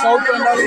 south pandal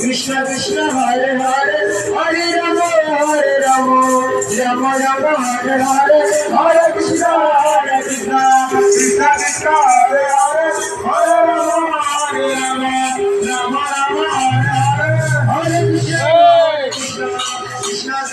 Krishna Krishna Hare Hare Hare Rama Hare Rama Rama Rama Hare Hare Hare Krishna Krishna Krishna Hare Hare Hare Rama Hare Rama Rama Rama Hare Hare Hare Krishna